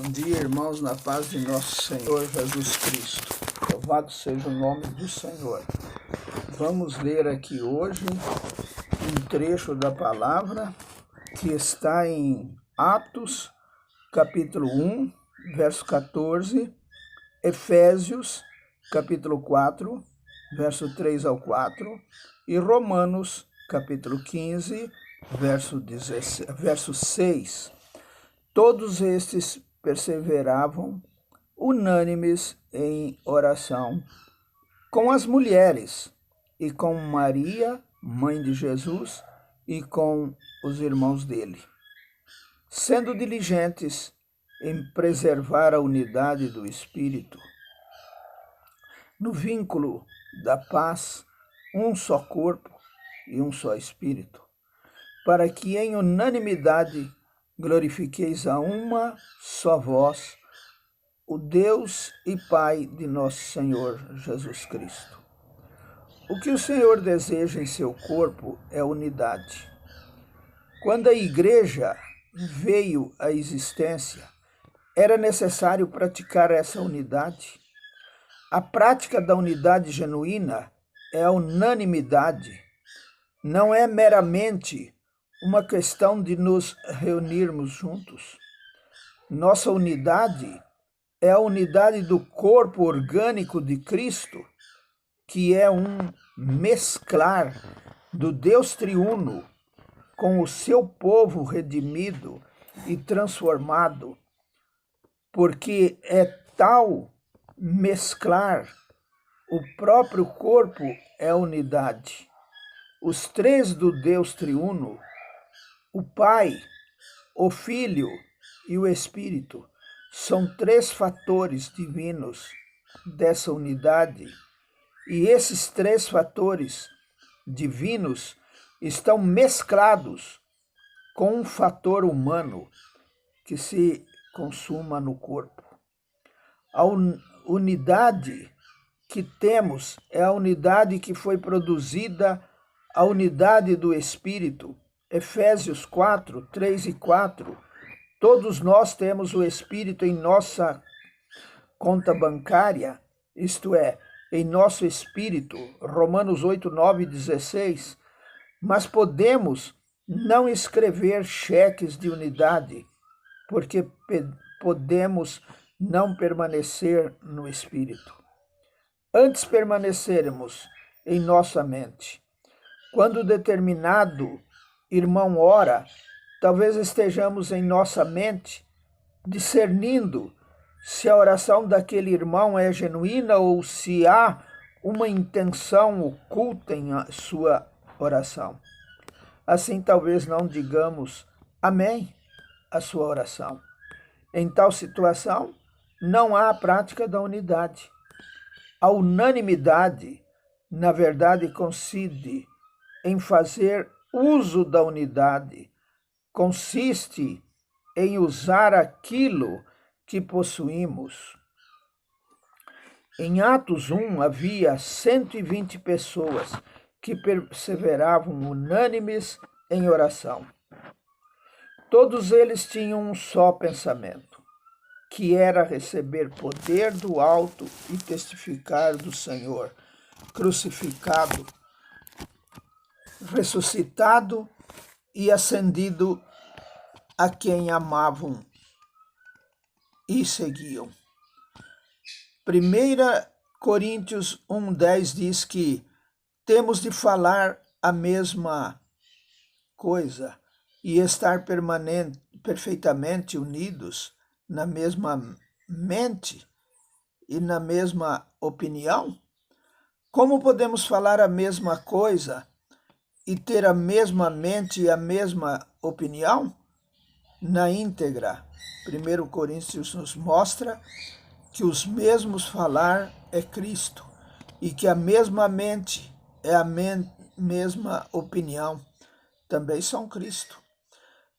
Bom dia, irmãos, na paz de nosso Senhor Jesus Cristo. Louvado seja o nome do Senhor. Vamos ler aqui hoje um trecho da palavra que está em Atos, capítulo 1, verso 14, Efésios, capítulo 4, verso 3 ao 4, e Romanos, capítulo 15, verso 6. Todos estes perseveravam unânimes em oração com as mulheres e com Maria, mãe de Jesus, e com os irmãos dele, sendo diligentes em preservar a unidade do Espírito, no vínculo da paz, um só corpo e um só Espírito, para que em unanimidade glorifiqueis a uma só voz, o Deus e Pai de nosso Senhor Jesus Cristo. O que o Senhor deseja em seu corpo é unidade. Quando a igreja veio à existência, era necessário praticar essa unidade. A prática da unidade genuína é a unanimidade. Não é meramente uma questão de nos reunirmos juntos. Nossa unidade é a unidade do corpo orgânico de Cristo, que é um mesclar do Deus triuno com o seu povo redimido e transformado, porque é tal mesclar, o próprio corpo é a unidade. Os três do Deus triuno, o Pai, o Filho e o Espírito, são três fatores divinos dessa unidade, e esses três fatores divinos estão mesclados com um fator humano que se consuma no corpo. A unidade que temos é a unidade que foi produzida, a unidade do Espírito. Efésios 4, 3 e 4, todos nós temos o Espírito em nossa conta bancária, isto é, em nosso espírito, Romanos 8, 9 e 16, mas podemos não escrever cheques de unidade, porque podemos não permanecer no Espírito. Antes permanecermos em nossa mente. Quando determinado irmão ora, talvez estejamos em nossa mente discernindo se a oração daquele irmão é genuína ou se há uma intenção oculta em sua oração. Assim, talvez não digamos amém à sua oração. Em tal situação, não há a prática da unidade. A unanimidade, na verdade, consiste em fazer uso da unidade, consiste em usar aquilo que possuímos. Em Atos 1 havia 120 pessoas que perseveravam unânimes em oração. Todos eles tinham um só pensamento, que era receber poder do alto e testificar do Senhor crucificado, ressuscitado e ascendido, a quem amavam e seguiam. 1 Coríntios 1,10 diz que temos de falar a mesma coisa e estar perfeitamente unidos na mesma mente e na mesma opinião. Como podemos falar a mesma coisa e ter a mesma mente e a mesma opinião? Na íntegra, 1 Coríntios nos mostra que os mesmos falar é Cristo e que a mesma mente é a mesma opinião também são Cristo.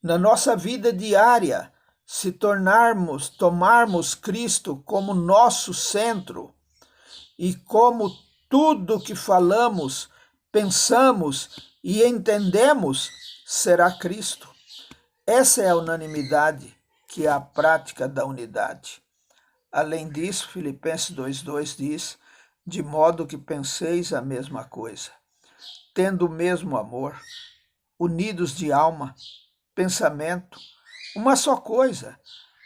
Na nossa vida diária, se tomarmos Cristo como nosso centro e como tudo que falamos, pensamos e entendemos será Cristo. Essa é a unanimidade que é a prática da unidade. Além disso, Filipenses 2,2 diz, de modo que penseis a mesma coisa, tendo o mesmo amor, unidos de alma, pensamento, uma só coisa.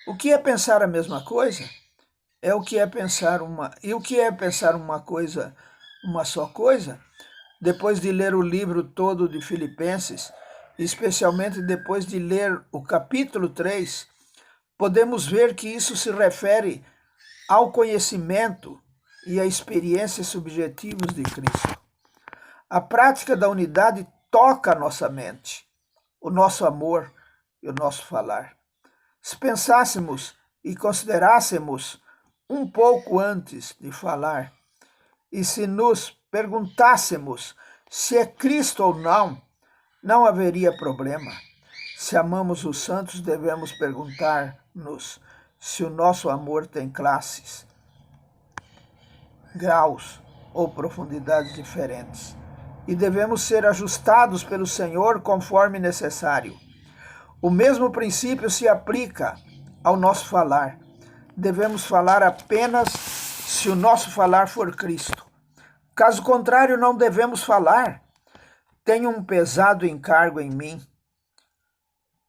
O que é pensar a mesma coisa? E o que é pensar uma coisa, uma só coisa? Depois de ler o livro todo de Filipenses, especialmente depois de ler o capítulo 3, podemos ver que isso se refere ao conhecimento e à experiência subjetivos de Cristo. A prática da unidade toca a nossa mente, o nosso amor e o nosso falar. Se pensássemos e considerássemos um pouco antes de falar, e se nos perguntássemos se é Cristo ou não, não haveria problema. Se amamos os santos, devemos perguntar-nos se o nosso amor tem classes, graus ou profundidades diferentes. E devemos ser ajustados pelo Senhor conforme necessário. O mesmo princípio se aplica ao nosso falar. Devemos falar apenas se o nosso falar for Cristo. Caso contrário, não devemos falar. Tenho um pesado encargo em mim.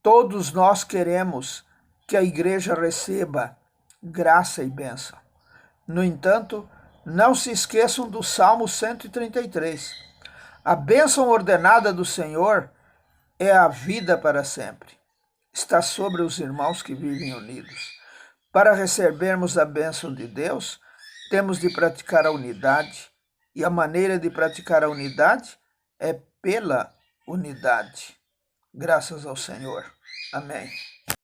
Todos nós queremos que a igreja receba graça e bênção. No entanto, não se esqueçam do Salmo 133. A bênção ordenada do Senhor é a vida para sempre. Está sobre os irmãos que vivem unidos. Para recebermos a bênção de Deus, temos de praticar a unidade. E a maneira de praticar a unidade é pela unidade. Graças ao Senhor. Amém.